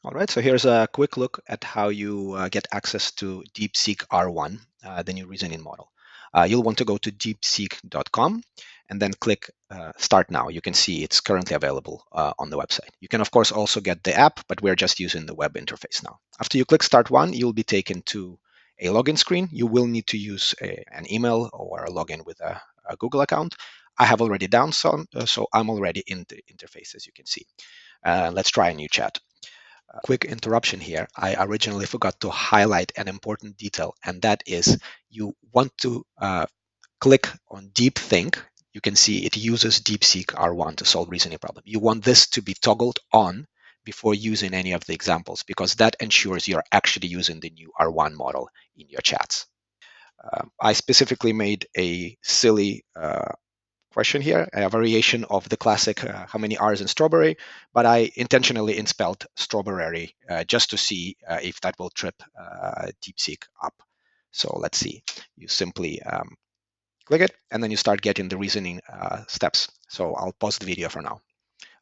All right, so here's a quick look at how you get access to DeepSeek-R1, the new reasoning model. You'll want to go to deepseek.com and then click Start Now. You can see it's currently available on the website. You can, of course, also get the app, but we're just using the web interface now. After you click Start One, you'll be taken to a login screen. You will need to use an email or a login with a Google account. I have already done so I'm already in the interface, as you can see. Let's try a new chat. Quick interruption here. I originally forgot to highlight an important detail, and that is you want to click on Deep Think. You can see it uses DeepSeek-R1 to solve reasoning problem. You want this to be toggled on before using any of the examples, because that ensures you're actually using the new R1 model in your chats. I specifically made a silly question here, a variation of the classic how many R's in strawberry, but I intentionally spelled strawberry just to see if that will trip DeepSeek up. So let's see. You simply click it, and then you start getting the reasoning steps. So I'll pause the video for now.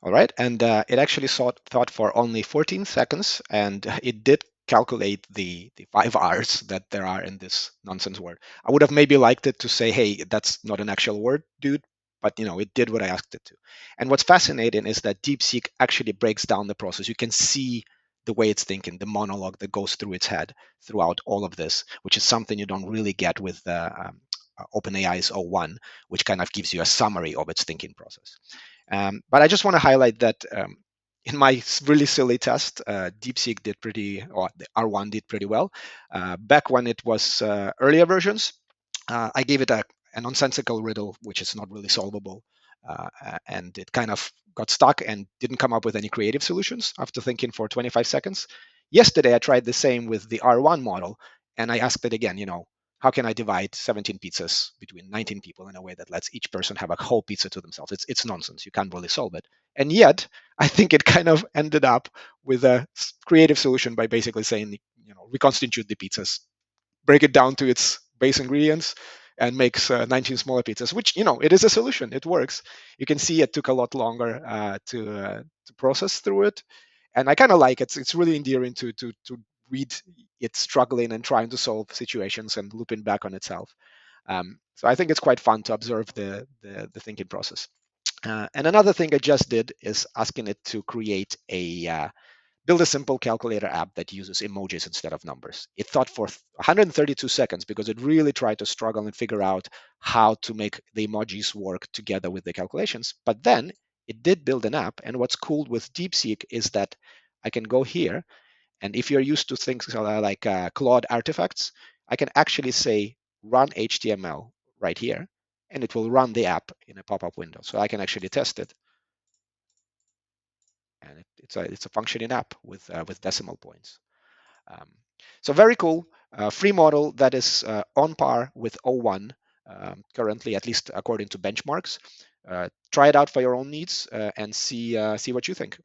All right, and it actually thought for only 14 seconds, and it did calculate the 5 R's that there are in this nonsense word. I would have maybe liked it to say, hey, that's not an actual word, dude, but it did what I asked it to. And what's fascinating is that DeepSeek actually breaks down the process. You can see the way it's thinking, the monologue that goes through its head throughout all of this, which is something you don't really get with OpenAI's O1, which kind of gives you a summary of its thinking process. But I just want to highlight that in my really silly test, DeepSeek did or the R1 did pretty well. Back when it was earlier versions, I gave it a nonsensical riddle, which is not really solvable. And it kind of got stuck and didn't come up with any creative solutions after thinking for 25 seconds. Yesterday, I tried the same with the R1 model, and I asked it again, how can I divide 17 pizzas between 19 people in a way that lets each person have a whole pizza to themselves? It's nonsense. You can't really solve it. And yet, I think it kind of ended up with a creative solution by basically saying, reconstitute the pizzas, break it down to its base ingredients, and makes 19 smaller pizzas, which, it is a solution. It works. You can see it took a lot longer to process through it. And I kind of like it. It's really endearing to read it struggling and trying to solve situations and looping back on itself. So I think it's quite fun to observe the thinking process. And another thing I just did is asking it to create build a simple calculator app that uses emojis instead of numbers. It thought for 132 seconds because it really tried to struggle and figure out how to make the emojis work together with the calculations. But then it did build an app. And what's cool with DeepSeek is that I can go here, and if you're used to things like Claude artifacts, I can actually say run HTML right here, and it will run the app in a pop-up window. So I can actually test it. And it's a functioning app with decimal points. So very cool, free model that is on par with O1 currently, at least according to benchmarks. Try it out for your own needs and see what you think.